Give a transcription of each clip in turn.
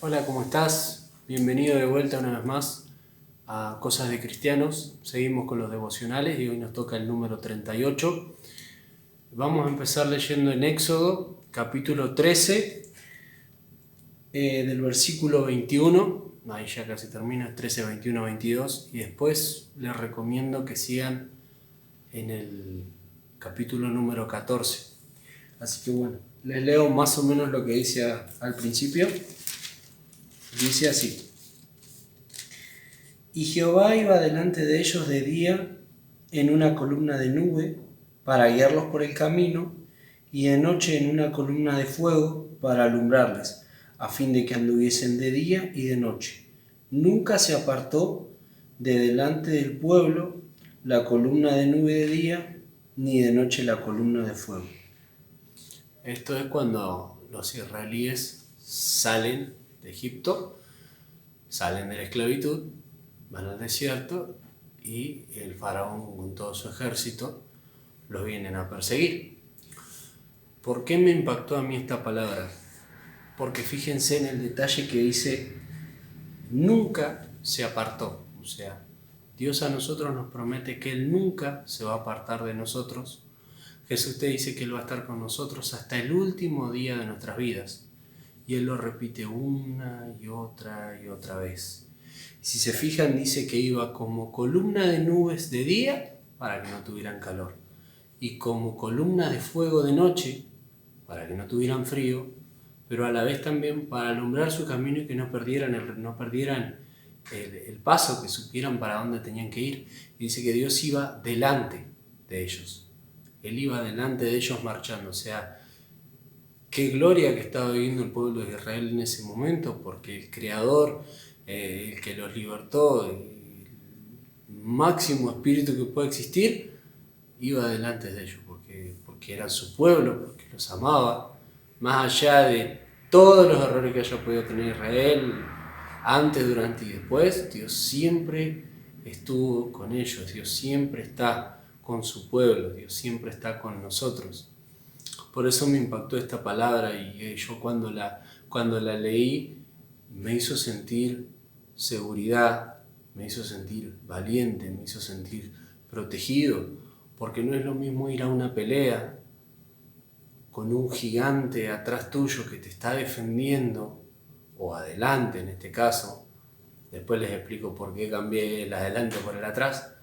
Hola, ¿cómo estás? Bienvenido de vuelta una vez más a Cosas de Cristianos. Seguimos con los devocionales y hoy nos toca el número 38. Vamos a empezar leyendo en Éxodo, capítulo 13, del versículo 21. Ahí ya casi termina, 13, 21, 22. Y después les recomiendo que sigan en el capítulo número 14. Así que bueno, les leo más o menos lo que dice al principio. Dice así: Y Jehová iba delante de ellos de día en una columna de nube para guiarlos por el camino, y de noche en una columna de fuego para alumbrarles, a fin de que anduviesen de día y de noche. Nunca se apartó de delante del pueblo la columna de nube de día, ni de noche la columna de fuego. Esto es cuando los israelíes salen de Egipto, salen de la esclavitud, van al desierto y el faraón con todo su ejército los vienen a perseguir. ¿Por qué me impactó a mí esta palabra? Porque fíjense en el detalle que dice: nunca se apartó. O sea, Dios a nosotros nos promete que Él nunca se va a apartar de nosotros. Jesús te dice que Él va a estar con nosotros hasta el último día de nuestras vidas. Y Él lo repite una y otra vez. Si se fijan, dice que iba como columna de nubes de día para que no tuvieran calor, y como columna de fuego de noche para que no tuvieran frío, pero a la vez también para alumbrar su camino y que no perdieran el paso, que supieran para dónde tenían que ir. Y dice que Dios iba delante de ellos. Él iba delante de ellos marchando. O sea, qué gloria que estaba viviendo el pueblo de Israel en ese momento, porque el Creador, el que los libertó, el máximo espíritu que puede existir, iba delante de ellos, porque era su pueblo, porque los amaba, más allá de todos los errores que haya podido tener Israel, antes, durante y después. Dios siempre estuvo con ellos, Dios siempre está con su pueblo, Dios siempre está con nosotros. Por eso me impactó esta palabra, y yo cuando la leí me hizo sentir seguridad, me hizo sentir valiente, me hizo sentir protegido, porque no es lo mismo ir a una pelea con un gigante atrás tuyo que te está defendiendo, o adelante en este caso. Después les explico por qué cambié el adelante por el atrás,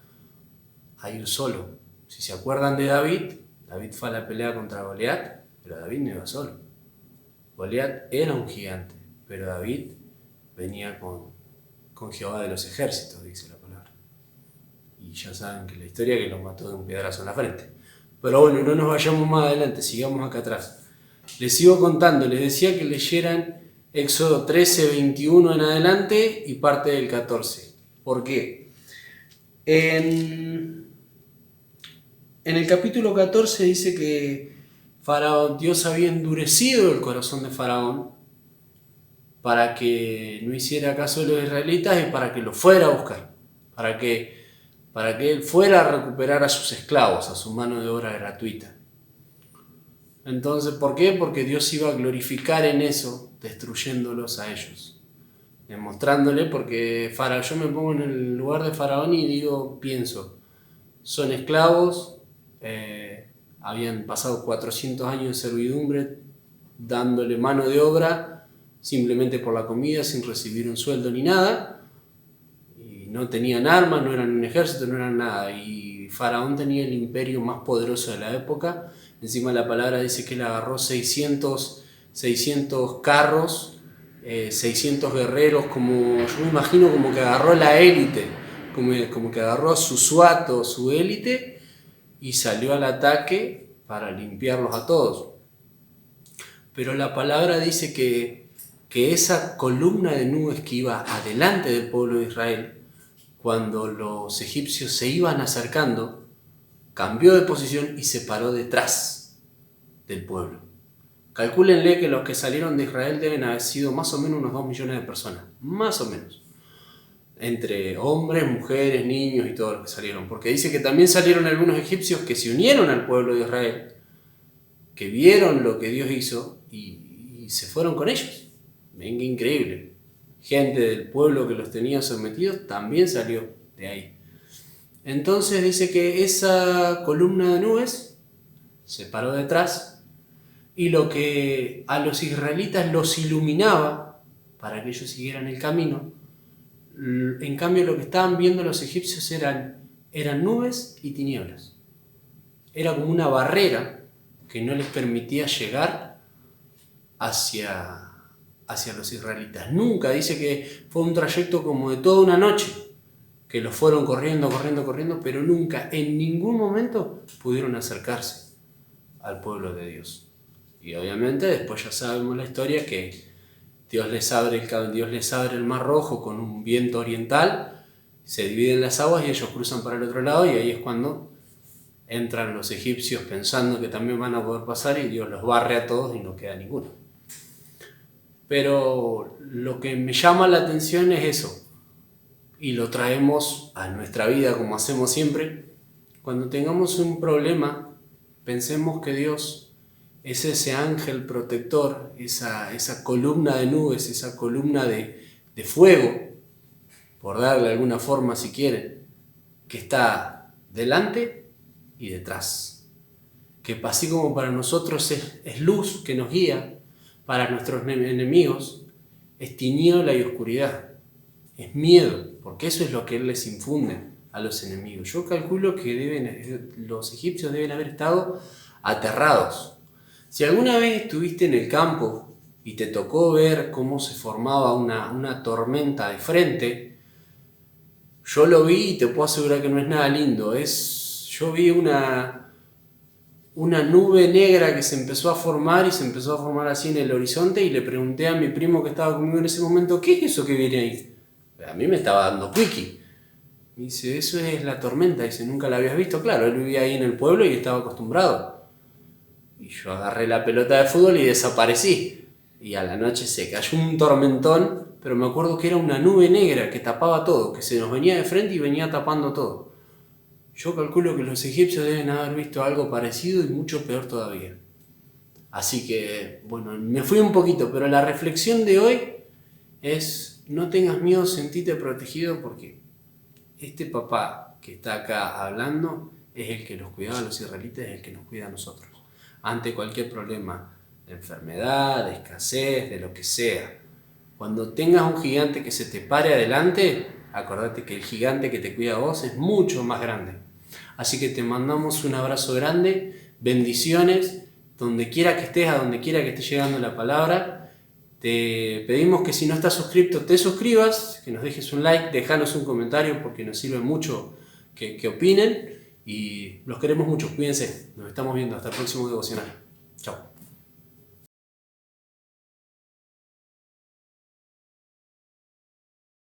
a ir solo. Si se acuerdan de David fue a la pelea contra Goliat, pero David no iba solo. Goliat era un gigante, pero David venía con Jehová de los ejércitos, dice la palabra. Y ya saben que la historia, que lo mató de un piedrazo en la frente. Pero bueno, no nos vayamos más adelante, sigamos acá atrás. Les sigo contando, les decía que leyeran Éxodo 13, 21 en adelante y parte del 14. ¿Por qué? En el capítulo 14 dice que Dios había endurecido el corazón de Faraón para que no hiciera caso de los israelitas y para que lo fuera a buscar, para que él fuera a recuperar a sus esclavos, a su mano de obra gratuita. Entonces, ¿por qué? Porque Dios iba a glorificar en eso, destruyéndolos a ellos, demostrándole, porque yo me pongo en el lugar de Faraón y pienso, son esclavos, habían pasado 400 años de servidumbre, dándole mano de obra simplemente por la comida, sin recibir un sueldo ni nada, y no tenían armas, no eran un ejército, no eran nada, y Faraón tenía el imperio más poderoso de la época. Encima la palabra dice que él agarró 600 carros, 600 guerreros, como yo me imagino, como que agarró la élite, como que agarró a su SWAT o su élite y salió al ataque para limpiarlos a todos. Pero la palabra dice que esa columna de nubes que iba adelante del pueblo de Israel, cuando los egipcios se iban acercando, cambió de posición y se paró detrás del pueblo. Calcúlenle que los que salieron de Israel deben haber sido más o menos unos 2 millones de personas, más o menos, entre hombres, mujeres, niños y todos los que salieron, porque dice que también salieron algunos egipcios que se unieron al pueblo de Israel, que vieron lo que Dios hizo y se fueron con ellos. Venga, increíble. gente del pueblo que los tenía sometidos, también salió de ahí. Entonces dice que esa columna de nubes se paró detrás y lo que a los israelitas los iluminaba para que ellos siguieran el camino, en cambio lo que estaban viendo los egipcios eran nubes y tinieblas. Era como una barrera que no les permitía llegar hacia los israelitas. Nunca, dice que fue un trayecto como de toda una noche, que los fueron corriendo, pero nunca, en ningún momento pudieron acercarse al pueblo de Dios. Y obviamente después ya sabemos la historia que Dios les abre el Mar Rojo con un viento oriental, se dividen las aguas y ellos cruzan para el otro lado, y ahí es cuando entran los egipcios pensando que también van a poder pasar, y Dios los barre a todos y no queda ninguno. Pero lo que me llama la atención es eso, y lo traemos a nuestra vida como hacemos siempre. Cuando tengamos un problema, pensemos que Dios es ese ángel protector, esa columna de nubes, esa columna de fuego, por darle alguna forma si quieren, que está delante y detrás. Que así como para nosotros es luz que nos guía, para nuestros enemigos es tiniebla y oscuridad, es miedo, porque eso es lo que Él les infunde a los enemigos. Yo calculo que los egipcios deben haber estado aterrados. Si alguna vez estuviste en el campo y te tocó ver cómo se formaba una tormenta de frente, yo lo vi y te puedo asegurar que no es nada lindo. Yo vi una nube negra que se empezó a formar así en el horizonte, y le pregunté a mi primo que estaba conmigo en ese momento, ¿qué es eso que viene ahí? A mí me estaba dando quickie. Me dice, eso es la tormenta. Dice, ¿nunca la habías visto? Claro, él vivía ahí en el pueblo y estaba acostumbrado. Y yo agarré la pelota de fútbol y desaparecí. Y a la noche se cayó un tormentón, pero me acuerdo que era una nube negra que tapaba todo, que se nos venía de frente y venía tapando todo. Yo calculo que los egipcios deben haber visto algo parecido y mucho peor todavía. Así que, bueno, me fui un poquito, pero la reflexión de hoy es: no tengas miedo, sentite protegido, porque este papá que está acá hablando es el que los cuidaba a los israelitas, es el que nos cuida a nosotros. Ante cualquier problema de enfermedad, de escasez, de lo que sea. Cuando tengas un gigante que se te pare adelante, acordate que el gigante que te cuida a vos es mucho más grande. Así que te mandamos un abrazo grande, bendiciones, donde quiera que estés, a donde quiera que esté llegando la palabra. Te pedimos que si no estás suscrito, te suscribas, que nos dejes un like, dejanos un comentario, porque nos sirve mucho que opinen. Y los queremos mucho, cuídense, nos estamos viendo, hasta el próximo devocional. Chao.